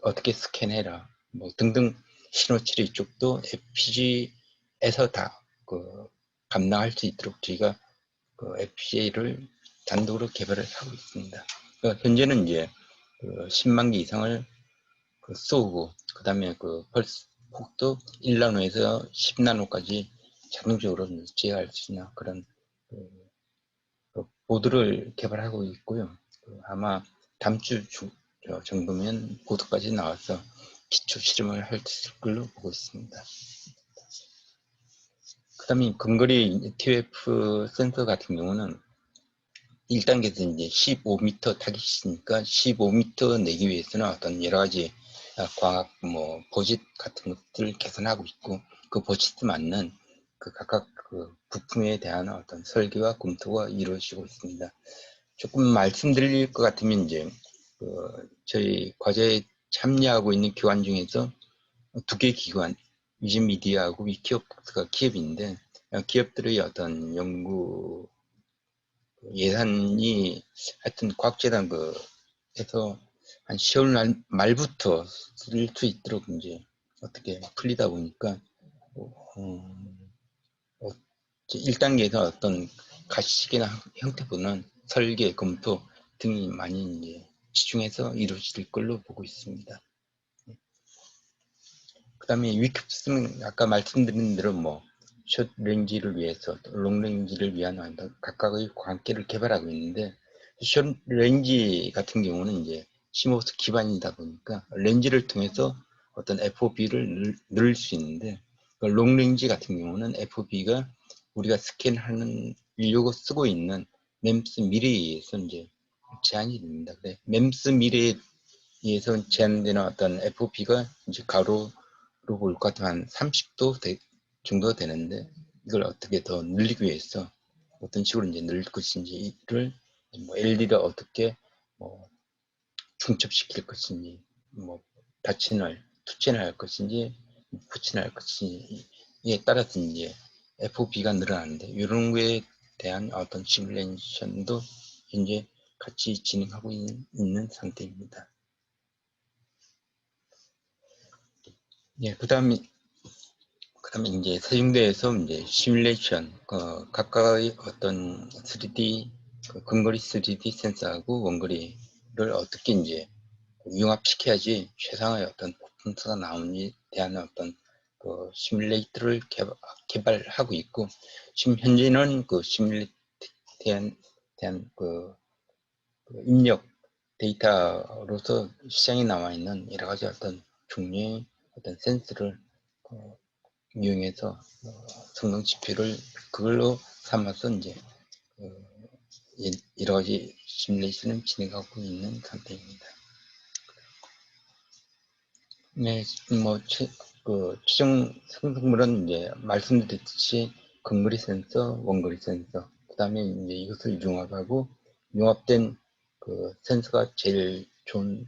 어떻게 스캔해라 등등 신호 처리 쪽도 FPGA에서 다 감당할 수 있도록 저희가 그 FPGA를 단독으로 개발을 하고 있습니다. 현재는 이제 그 10만 개 이상을 쏘고, 그 다음에 그 펄스 폭도 1나노에서 10나노까지 자동적으로 제어할 수 있는 그런 그 보드를 개발하고 있고요. 아마 다음 주 정도면 보드까지 나와서 기초 실험을 할 수 있을 걸로 보고 있습니다. 그 다음에 근거리 TOF 센서 같은 경우는 1단계에서 이제 15m 타깃이니까 15m 내기 위해서는 어떤 여러 가지 광학 보짓 같은 것들을 개선하고 있고, 그 보짓에 맞는 그 각각 그 부품에 대한 어떤 설계와 검토가 이루어지고 있습니다. 조금 말씀드릴 것 같으면 이제 저희 과제에 참여하고 있는 기관 중에서 두 개 기관, 위즈미디어하고 위키옵스가 기업인데, 기업들의 어떤 연구 예산이 하여튼 과학재단 에서 한 10월 말부터 쓸 수 있도록 이제 어떻게 풀리다 보니까 1단계에서 어떤 가시적인 형태보다는 설계, 검토 등이 많이 이제 집중해서 이루어질 걸로 보고 있습니다. 그 다음에 위키옵스는 아까 말씀드린 대로 숏 레인지를 위해서, 롱 레인지를 위한 각각의 광기를 개발하고 있는데, 숏 레인지 같은 경우는 이제 CMOS 기반이다 보니까 렌즈를 통해서 어떤 FOB를 넣을 수 있는데, 롱 레인지 같은 경우는 FOB가 우리가 스캔하는 인류가 쓰고 있는 멤스 미래에 의해서 이제 제한이 됩니다. 멤스 미래에 의해서 제한되는 어떤 FOB가 이제 가로 볼 것 같으면 한 30도 정도 되는데, 이걸 어떻게 더 늘리기 위해서 어떤 식으로 이제 늘릴 것인지를 LED를 어떻게 중첩시킬 것인지, 다채널, 투채널 할 것인지, 푸채널 할 것인지에 따라서 이제 FOB가 늘어나는데, 이런 거에 대한 어떤 시뮬레이션도 현재 같이 진행하고 있는 상태입니다. 예, 그 다음에 이제 세종대에서 이제 시뮬레이션, 각각의 어떤 3D, 근거리 3D 센서하고 원거리를 어떻게 이제 융합시켜야지 최상의 어떤 퍼포먼스가 나오는지에 대한 어떤 시뮬레이터를 개발하고 있고, 지금 현재는 그 시뮬레이터에 대한 입력 데이터로서 시장에 나와 있는 여러 가지 어떤 종류의 어떤 센서를 이용해서 성능 지표를 그걸로 삼아서 이제 여러 가지 시뮬레이션을 진행하고 있는 상태입니다. 네, 최종 생성물은 이제 말씀드렸듯이 근거리 센서, 원거리 센서, 그 다음에 이제 이것을 융합된 그 센서가 제일 좋은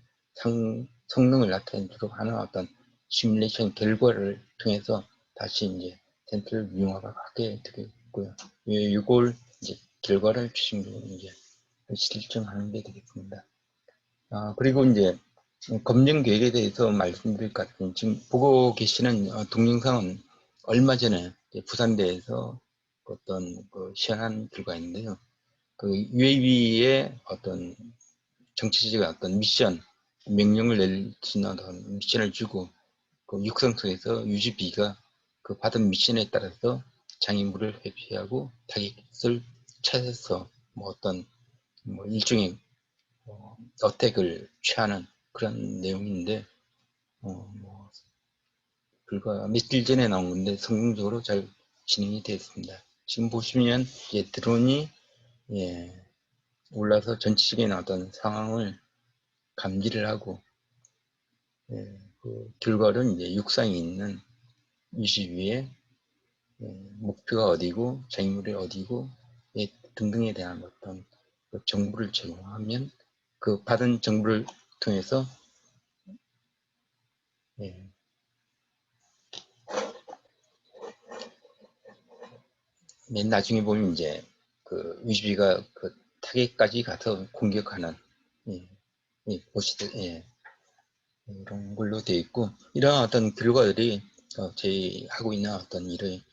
성능을 나타내도록 하는 어떤 시뮬레이션 결과를 통해서 다시 이제 센서를 융합하게 되겠고요. 이걸 이제 결과를 중심으로 이제 실증하는 게 되겠습니다. 그리고 이제 검증 계획에 대해서 말씀드릴 것 같은, 지금 보고 계시는 동영상은 얼마 전에 부산대에서 어떤 시연한 결과인데요. UAV의 어떤 정치적인 어떤 미션, 명령을 낼 수 있는 어떤 미션을 주고, 육상소에서 UGB가 받은 미션에 따라서 장애물을 회피하고 타깃을 찾아서 어떤 일종의 어택을 취하는 그런 내용인데, 불과 며칠 전에 나온 건데 성공적으로 잘 진행이 되었습니다. 지금 보시면 드론이 올라서 전체적인 어떤 상황을 감지를 하고, 그 결과를 이제 육상에 있는 UGV에 목표가 어디고 장애물이 어디고 등등에 대한 어떤 정보를 제공하면, 그 받은 정보를 통해서 맨 나중에 보면 이제 UGV가 타겟까지 가서 공격하는 이런 걸로 되어 있고, 이러한 어떤 결과들이 저희 하고 있는 어떤 일의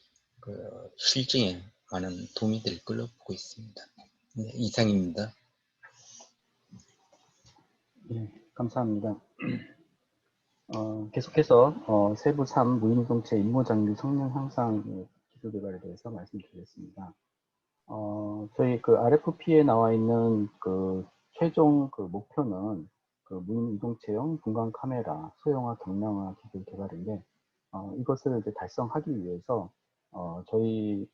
실증에 많은 도움이 될 걸로 보고 있습니다. 네, 이상입니다. 네, 감사합니다. 계속해서 세부 3 무인이동체 임무장비 성능 향상 기술 개발에 대해서 말씀드리겠습니다. 저희 그 RFP에 나와 있는 그 최종 그 목표는 그 무인이동체형 분광 카메라 소형화 경량화 기술 개발인데, 이것을 이제 달성하기 위해서 저희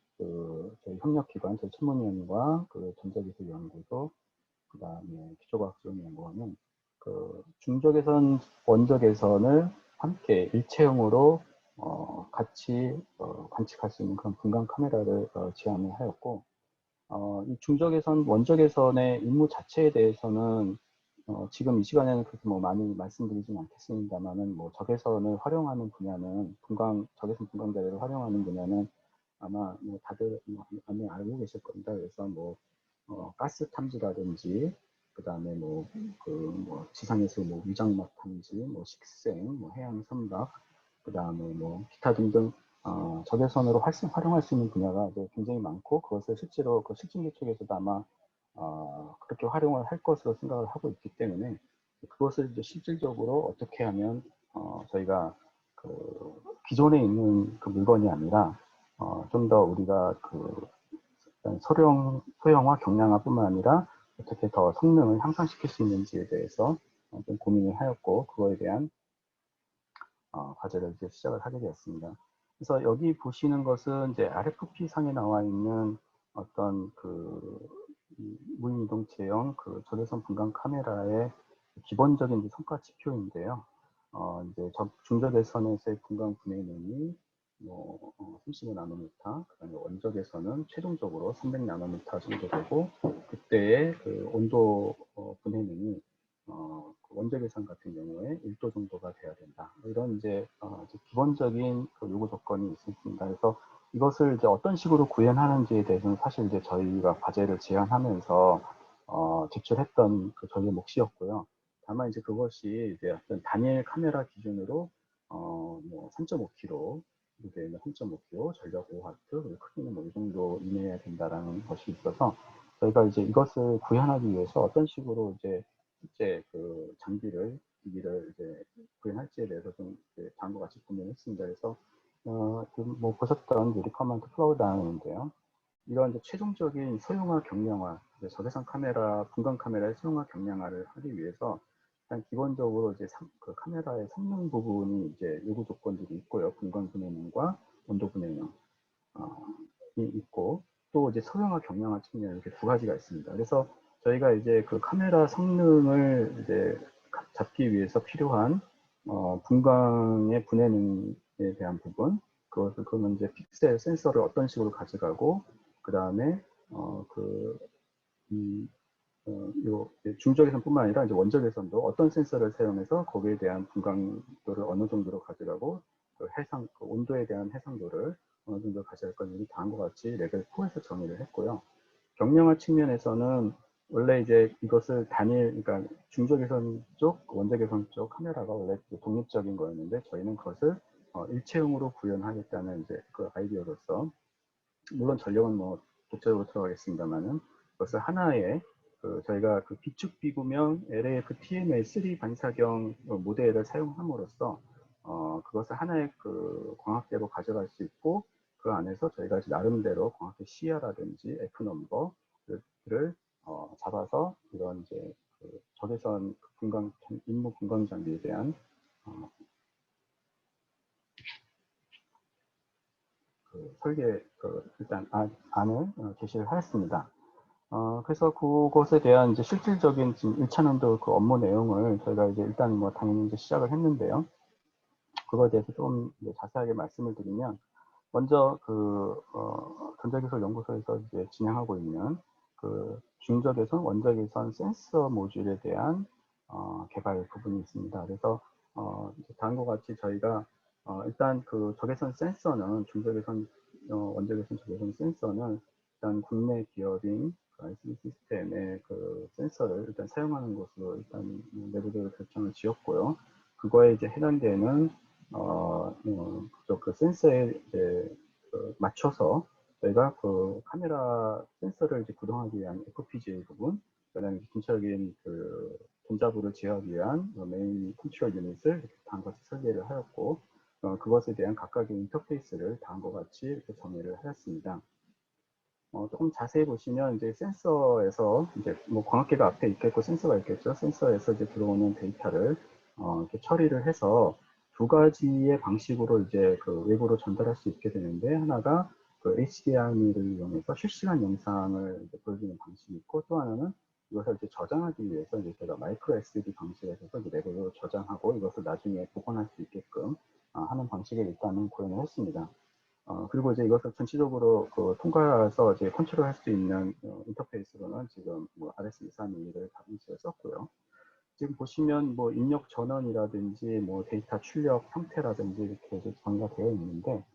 협력기관, 저희 천문위원과 그 전자기술연구소, 그 다음에 기초과학지원연구원은 그 중적외선, 원적외선을 함께 일체형으로 같이 관측할 수 있는 그런 분광 카메라를 제안을 하였고, 이 중적외선, 원적외선의 임무 자체에 대해서는 지금 이 시간에는 그렇게 뭐 많이 말씀드리진 않겠습니다만은, 뭐 적외선을 활용하는 분야는 적외선 분광 자료를 활용하는 분야는 아마 뭐 다들 많이 알고 계실 겁니다. 그래서 뭐 가스 탐지라든지, 그 다음에 뭐 지상에서 뭐 위장막 탐지, 뭐 식생, 뭐 해양 선박, 그 다음에 뭐 기타 등등 적외선으로 활용할 수 있는 분야가 이제 굉장히 많고, 그것을 실제로 그 실증기 쪽에서도 아마 그렇게 활용을 할 것으로 생각을 하고 있기 때문에, 그것을 이제 실질적으로 어떻게 하면 저희가 그 기존에 있는 그 물건이 아니라 좀 더 우리가 그 소형화, 경량화뿐만 아니라 어떻게 더 성능을 향상시킬 수 있는지에 대해서 좀 고민을 하였고, 그거에 대한 과제를 이제 시작을 하게 되었습니다. 그래서 여기 보시는 것은 이제 RFP 상에 나와 있는 어떤 그 무인이동체형 그 적외선 분광 카메라의 기본적인 이제 성과 지표인데요. 이제 중적외선에서의 분광 분해능이 뭐 35나노미터, 그다음에 원적외선은 최종적으로 300나노미터 정도 되고, 그때의 그 온도 분해능이 그 원적외선 같은 경우에 1도 정도가 돼야 된다. 이런 이제 기본적인 그 요구 조건이 있습니다. 그래서 이것을 이제 어떤 식으로 구현하는지에 대해서는 사실 이제 저희가 과제를 제안하면서 제출했던 그 저희의 몫이었고요. 다만 이제 그것이 이제 어떤 단일 카메라 기준으로 뭐 3.5kg, 이게 3.5kg, 전력 5W, 그리고 크기는 뭐 이 정도 이내야 된다라는 것이 있어서, 저희가 이제 이것을 구현하기 위해서 어떤 식으로 이제 실제 그 장비를, 기기를 이제 구현할지에 대해서 좀 다음과 같이 고민했습니다. 그래서 뭐 보셨던 리커먼트 플로우 다운인데요. 이런 이제 최종적인 소형화, 경량화, 적외선 카메라, 분광 카메라의 소형화, 경량화를 하기 위해서 일단 기본적으로 이제 그 카메라의 성능 부분이 이제 요구 조건들이 있고요. 분광 분해능과 온도 분해능 이 있고, 또 이제 소형화, 경량화 측면, 이렇게 두 가지가 있습니다. 그래서 저희가 이제 그 카메라 성능을 이제 잡기 위해서 필요한 분광의 분해능에 대한 부분, 그거는 이제 픽셀 센서를 어떤 식으로 가져가고, 그 다음에 중적외선뿐만 아니라 이제 원적외선도 어떤 센서를 사용해서 거기에 대한 분광도를 어느 정도로 가져가고, 그 온도에 대한 해상도를 어느 정도 가져갈 건지 다음과 같이 레벨 4에서 정의를 했고요. 경량화 측면에서는 원래 이제 이것을 그러니까 중적외선 쪽, 원적외선 쪽 카메라가 원래 독립적인 거였는데, 저희는 그것을 일체형으로 구현하겠다는 이제 그 아이디어로서, 물론 전력은 뭐 독자적으로 들어가겠습니다만은, 그것을 하나의 저희가 그 비축 비구명 LAF TMA3 반사경 모델을 사용함으로써 그것을 하나의 그 광학계로 가져갈 수 있고, 그 안에서 저희가 나름대로 광학계 시야라든지 F 넘버를 잡아서 이런 이제 그 적외선 분광, 임무 분광 장비에 대한 그 설계 일단 안을 제시를 하였습니다. 그래서 그것에 대한 이제 실질적인 지금 1차년도 그 업무 내용을 저희가 이제 일단 뭐 당연히 이제 시작을 했는데요. 그거에 대해서 좀 자세하게 말씀을 드리면, 먼저 전자기술연구소에서 이제 진행하고 있는 그 중적외선, 원적외선 센서 모듈에 대한 개발 부분이 있습니다. 그래서 다음과 같이 저희가 일단 그 적외선 센서는 원적외선 적외선 센서는 일단 국내 기업인 IC 시스템의 그 센서를 일단 사용하는 것으로 일단 내부적으로 결정을 지었고요. 그거에 이제 해당되는 그 센서에 이제 맞춰서 저희가 그 카메라 센서를 이제 구동하기 위한 FPGA 부분, 그다음에 기본적인 그 전자부를 제어하기 위한 메인 컨트롤 유닛을 이렇게 다음과 같이 설계를 하였고, 그것에 대한 각각의 인터페이스를 다음과 같이 이렇게 정의를 하였습니다. 조금 자세히 보시면 이제 센서에서 이제 뭐 광학계가 앞에 있겠고 센서가 있겠죠. 센서에서 이제 들어오는 데이터를 이렇게 처리를 해서 두 가지의 방식으로 이제 그 외부로 전달할 수 있게 되는데, 하나가 그 HDMI를 이용해서 실시간 영상을 이제 보여주는 방식이 있고, 또 하나는 이것을 이제 저장하기 위해서 이제 제가 마이크로 SD 방식에서 이제 내부로 저장하고 이것을 나중에 복원할 수 있게끔 하는 방식을 일단은 구현을 했습니다. 그리고 이제 이것을 전체적으로 그 통과해서 이제 컨트롤할 수 있는 인터페이스로는 지금 뭐 RS232를 다분치를 썼고요. 지금 보시면 뭐 입력 전원이라든지 뭐 데이터 출력 형태라든지 이렇게 이제 정의가 되어 있는데,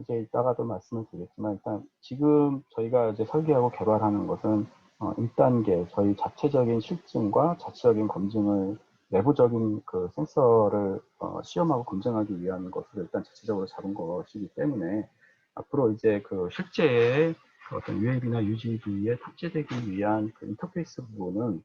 이제 이따가도 말씀을 드리겠지만, 일단 지금 저희가 이제 설계하고 개발하는 것은 1단계 저희 자체적인 실증과 자체적인 검증을, 내부적인 그 센서를 시험하고 검증하기 위한 것을 일단 자체적으로 잡은 것이기 때문에, 앞으로 이제 그 실제의 어떤 UAV나 UGV에 탑재되기 위한 그 인터페이스 부분은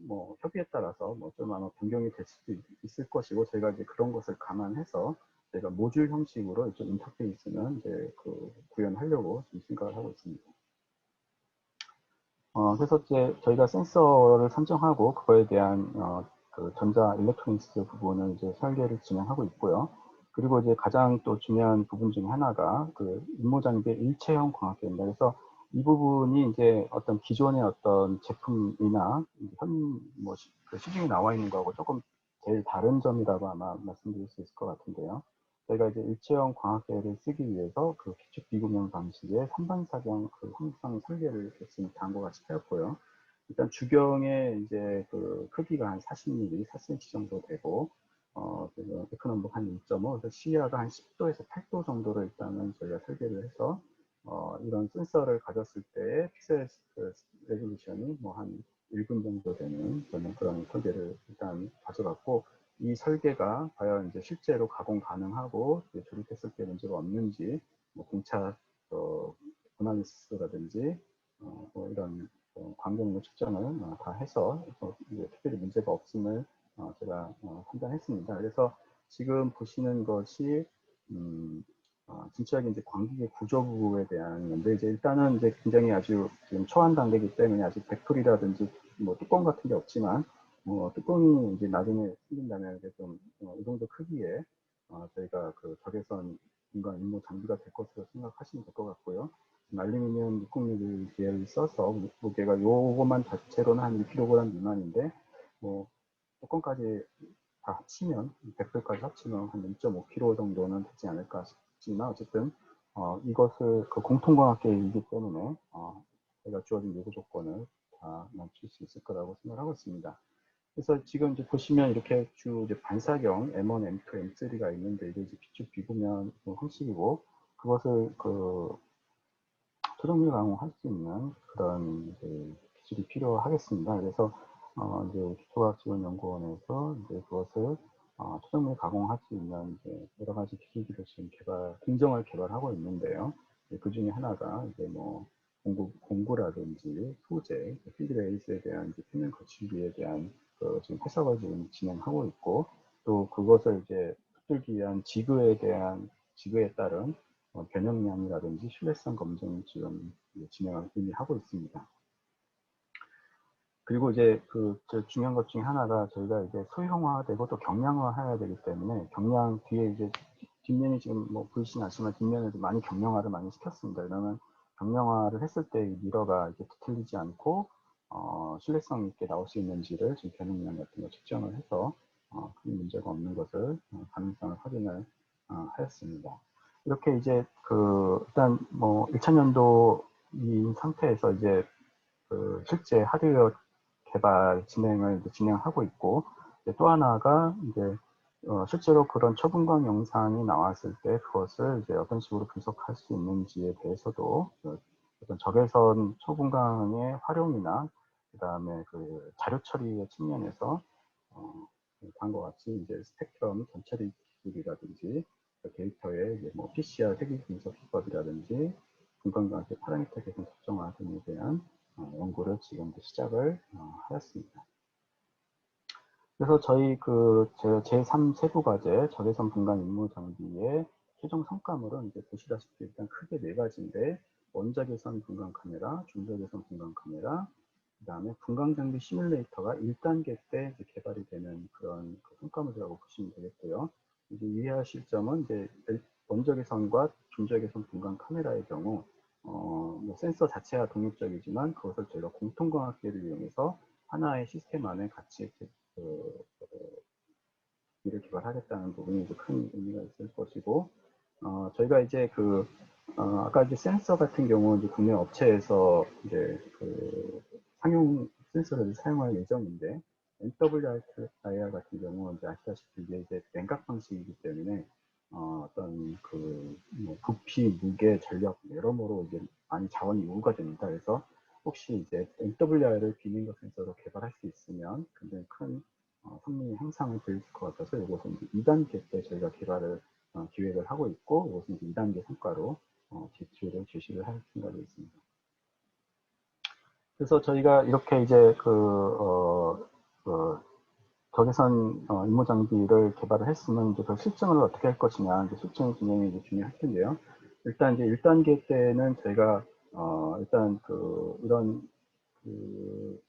뭐 협의에 따라서 뭐 좀 아마 변경이 될 수도 있을 것이고, 저희가 이제 그런 것을 감안해서 저희가 모듈 형식으로 좀 인터페이스는 이제 그 구현하려고 좀 생각을 하고 있습니다. 그래서 이제 저희가 센서를 선정하고 그거에 대한 그 전자 일렉트로닉스 부분을 이제 설계를 진행하고 있고요. 그리고 이제 가장 또 중요한 부분 중에 하나가 그 임무 장비의 일체형 광학계입니다. 그래서 이 부분이 이제 어떤 기존의 어떤 제품이나 현뭐 그 시중에 나와 있는 거하고 조금 제일 다른 점이라고 아마 말씀드릴 수 있을 것 같은데요. 저희가 이제 일체형 광학계를 쓰기 위해서 그 기축 비구명 방식의 3반 사경 그 항상 설계를 지금 다음과 같이 하였고요. 일단 주경의 이제 그 크기가 한 40mm, 4cm 정도 되고, 그리고 에크넘북 한 2.5, 그래서 시야가 한 10도에서 8도 정도로 일단은 저희가 설계를 해서, 이런 센서를 가졌을 때의 픽셀 레졸루션이 뭐 한 1분 정도 되는 그런 설계를 일단 가져갔고, 이 설계가 과연 이제 실제로 가공 가능하고 조립했을 때 문제가 없는지, 뭐 공차 고난이스라든지 뭐 이런 광경로 측정을 다 해서 이제 특별히 문제가 없음을 제가 판단했습니다. 그래서 지금 보시는 것이 진지하게 이제 광기의 구조부에 대한 건데, 이제 일단은 이제 굉장히 아주 지금 초안 단계이기 때문에 아직 배풀이라든지 뭐 뚜껑 같은 게 없지만, 뚜껑이 이제 나중에 생긴다면 이제 좀 이 정도 크기의 저희가 그 적외선 인간 임무 장비가 될 것으로 생각하시면 될 것 같고요. 알루미늄 606을 써서 무게가 요것만 자체로는 한 1kg 미만인데, 뭐 뚜껑까지 다 합치면 100불까지 합치면 한 1.5kg 정도는 되지 않을까 싶지만, 어쨌든 이것을 그 공통과학계이기 때문에 저희가 주어진 요구 조건을 다 맞출 수 있을 거라고 생각하고 있습니다. 그래서 지금 이제 보시면 이렇게 주 이제 반사경 M1, M2, M3가 있는데, 이게 이제 비축 비구면 형식이고, 그것을 그 초정밀 가공할 수 있는 그런 기술이 필요하겠습니다. 그래서 이제 기초과학지원연구원에서 이제 그것을 초정밀 가공할 수 있는 이제 여러 가지 기술들을 지금 공정을 개발하고 있는데요. 그 중에 하나가 이제 뭐 공구라든지 소재, 필드레이스에 대한 이제 표면 거칠기에 대한 그 지금 해석을 지금 진행하고 있고, 또 그것을 이제 붙들기 위한 지그에 따른 변형량이라든지 신뢰성 검증을 지금 진행을 이미 하고 있습니다. 그리고 이제 그 중요한 것 중에 하나가 저희가 이제 소형화되고 또 경량화해야 되기 때문에, 경량 뒤에 이제 뒷면이 지금 뭐 보이시진 않지만 뒷면을 많이 경량화를 많이 시켰습니다. 그러면 경량화를 했을 때 미러가 이제 뒤틀리지 않고 신뢰성 있게 나올 수 있는지를 지금 변형량 같은 거 측정을 해서 큰 문제가 없는 것을 가능성을 확인을 하였습니다. 이렇게 이제 그 일단 뭐 1차년도 이 상태에서 이제 그 실제 하드웨어 개발 진행을 진행하고 있고, 또 하나가 이제 실제로 그런 초분광 영상이 나왔을 때 그것을 이제 어떤 식으로 분석할 수 있는지에 대해서도 어떤 적외선 초분광의 활용이나 그다음에 그 자료 처리의 측면에서 다음과 같이 이제 스펙트럼 전처리 기술이라든지 데이터의 뭐 PCR 세기 분석 기법이라든지 분광광학의 파라미터 개선 특정화 등에 대한 연구를 지금 시작을 하였습니다. 그래서 저희 제3 세부 과제 적외선 분광 임무 장비의 최종 성과물은 이제 보시다시피 일단 크게 네 가지인데, 원적외선 분광 카메라, 중적외선 분광 카메라, 그 다음에 분광 장비 시뮬레이터가 1단계 때 이제 개발이 되는 그런 성과물이라고 보시면 되겠고요. 이제 유의하실 점은 이제 원적외선과 중적외선 분광 카메라의 경우 뭐 센서 자체가 독립적이지만 그것을 저희가 공통광학계를 이용해서 하나의 시스템 안에 같이 기를 개발하겠다는 부분이 이제 큰 의미가 있을 것이고, 저희가 이제 아까 이제 센서 같은 경우 이제 국내 업체에서 이제 상용 센서를 사용할 예정인데, MWIR 같은 경우 이제 아시다시피 이제 냉각 방식이기 때문에 어떤 뭐 부피, 무게, 전력 여러모로 이제 많이 자원이 요구가 됩니다. 그래서 혹시 이제 MWIR을 비냉각 센서로 개발할 수 있으면 굉장히 큰 성능의 향상을 보일 것 같아서 이것은 2단계 때 저희가 개발을 기획을 하고 있고, 이것은 이제 2단계 성과로 제시를 할 생각이 있습니다. 그래서 저희가 이렇게 이제 적외선 임무 장비를 개발을 했으면 이제 그 실증을 어떻게 할 것이냐, 이제 실증이 굉장히 이제 중요할 텐데요. 일단 이제 1단계 때는 저희가 일단 이런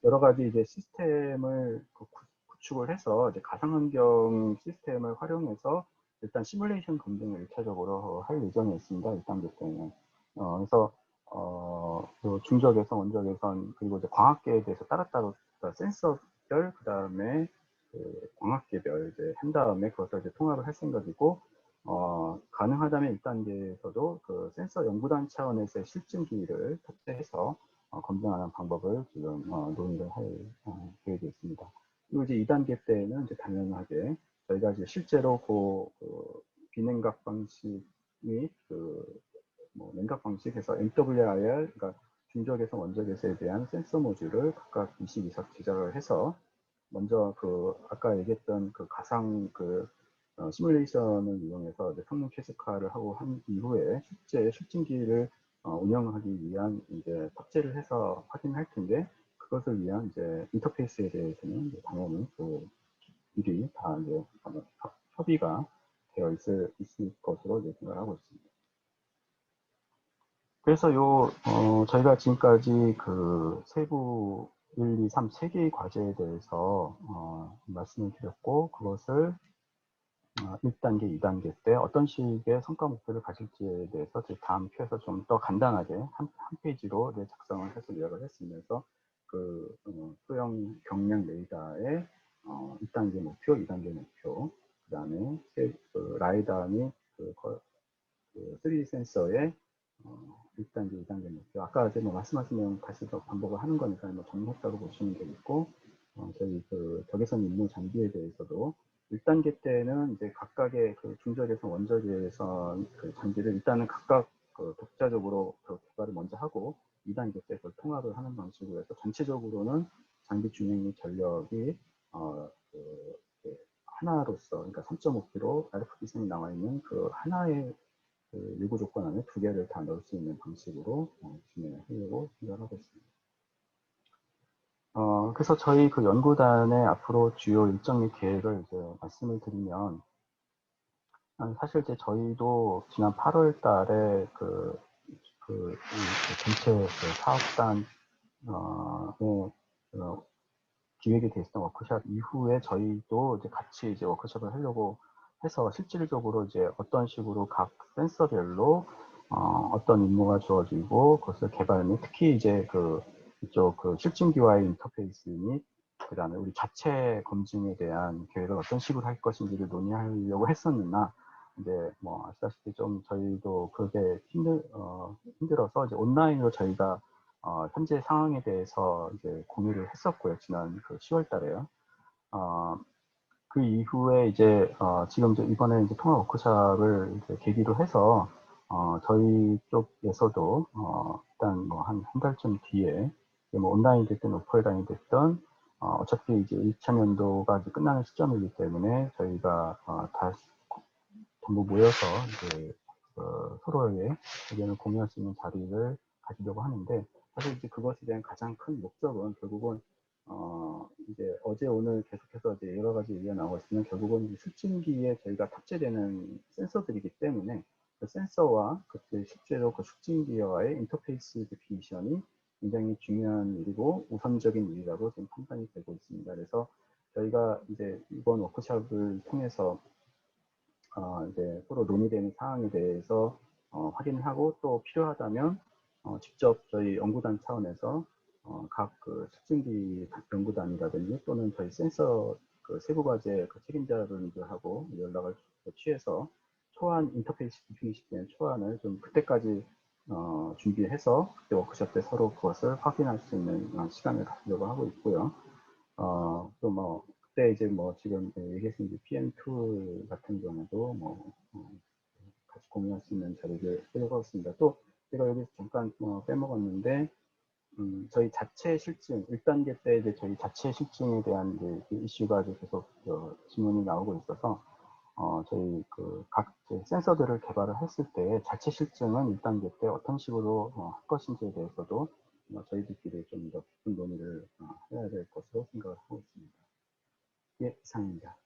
여러 가지 이제 시스템을 구축을 해서 이제 가상환경 시스템을 활용해서 일단 시뮬레이션 검증을 1차적으로 할 예정이 있습니다. 1단계 때는. 그래서 중적외선, 원적외선, 그리고 이제 광학계에 대해서 따로따로 센서별, 그 다음에 광학계별 이제 한 다음에 그것을 이제 통합을 할 생각이고, 가능하다면 1단계에서도 센서 연구단 차원에서의 실증기를 탑재해서 검증하는 방법을 지금 논의를 할 계획이 있습니다. 그리고 이제 2단계 때는 이제 당연하게 저희가 이제 실제로 비냉각 방식 및 뭐 냉각 방식에서 MWIR, 그러니까 중적외선, 원적외선에 대한 센서 모듈을 각각 22석 제작을 해서 먼저 아까 얘기했던 가상 시뮬레이션을 이용해서 이제 성능 최적화를 하고 한 이후에 실제 실증기를 운영하기 위한 이제 탑재를 해서 확인할 텐데, 그것을 위한 이제 인터페이스에 대해서는 이제 당연히 미리 다 이제 협의가 되어 있을 것으로 이제 생각하고 있습니다. 그래서 저희가 지금까지 세부 1, 2, 3, 3개의 과제에 대해서 말씀을 드렸고, 그것을 1단계, 2단계 때 어떤 식의 성과 목표를 가질지에 대해서 다음 표에서 좀 더 간단하게 한 페이지로 작성을 해서 요약을 했으면서 소형 경량 레이더의 1단계 목표, 2단계 목표, 그 다음에 라이다 및 3D 센서의 1단계, 2단계 목표. 아까 이제 말씀하신 내용 다시 더 반복을 하는 거니까 뭐 정리했다고 보시면 되겠고, 저희 적외선 임무 장비에 대해서도 1단계 때는 이제 각각의 중적외선, 원적외선 장비를 일단은 각각 독자적으로 개발을 먼저 하고, 2단계 때 그걸 통합을 하는 방식으로 해서 전체적으로는 장비 주행 및 전력이 하나로서, 그러니까 3.5kg RFD선이 나와 있는 하나의 요구 조건 안에 2개를 다 넣을 수 있는 방식으로 진행을 하려고 생각하고 있습니다. 그래서 저희 연구단의 앞으로 주요 일정 및 계획을 이제 말씀을 드리면, 사실 이제 저희도 지난 8월 달에 전체 사업단에 기획이 돼 있었던 워크숍 이후에 저희도 이제 같이 이제 워크숍을 하려고 해서 실질적으로 이제 어떤 식으로 각 센서별로 어떤 임무가 주어지고 그것을 개발 및 특히 이제 이쪽 실증기와의 인터페이스 및 그다음에 우리 자체 검증에 대한 계획을 어떤 식으로 할 것인지를 논의하려고 했었으나, 이제 뭐 아시다시피 좀 저희도 그게 힘들어서 이제 온라인으로 저희가 현재 상황에 대해서 이제 공유를 했었고요. 지난 10월 달에요. 그 이후에 이제 지금 이번에 이제 통합 워크숍을 이제 계기로 해서 저희 쪽에서도 일단 뭐 한 달쯤 뒤에 뭐 온라인이 됐든 오프라인이 됐든 어차피 이제 1차 년도가 이제 끝나는 시점이기 때문에 저희가 다시 전부 모여서 이제 서로의 의견을 공유할 수 있는 자리를 가지려고 하는데, 사실 이제 그것에 대한 가장 큰 목적은 결국은 이제 어제 오늘 계속해서 이제 여러 가지 얘기가 나오고 있으면 결국은 숙진기에 저희가 탑재되는 센서들이기 때문에 그 센서와 실제로 그 숙진기와의 인터페이스 데피니션이 굉장히 중요한 일이고 우선적인 일이라고 지금 판단이 되고 있습니다. 그래서 저희가 이제 이번 워크숍을 통해서 이제 서로 논의되는 사항에 대해서 확인을 하고 또 필요하다면 직접 저희 연구단 차원에서 각 그 측정기 연구단이라든지 또는 저희 센서 그 세부과제 그 책임자분들하고 연락을 취해서 초안 인터페이스 디피니션된 초안을 좀 그때까지 준비해서 그때 워크숍 때 서로 그것을 확인할 수 있는 시간을 갖으려고 하고 있고요. 또 뭐 그때 이제 뭐 지금 얘기하신 PM2 같은 경우도 뭐 같이 공유할 수 있는 자리를 하려고 했습니다. 또 제가 여기서 잠깐 빼먹었는데 저희 자체 실증 1단계 때 이제 저희 자체 실증에 대한 이제 이슈가 계속 질문이 나오고 있어서 저희 그 각 센서들을 개발을 했을 때 자체 실증은 1단계 때 어떤 식으로 할 것인지에 대해서도 저희들끼리 좀 더 깊은 논의를 해야 될 것으로 생각을 하고 있습니다. 예, 이상입니다.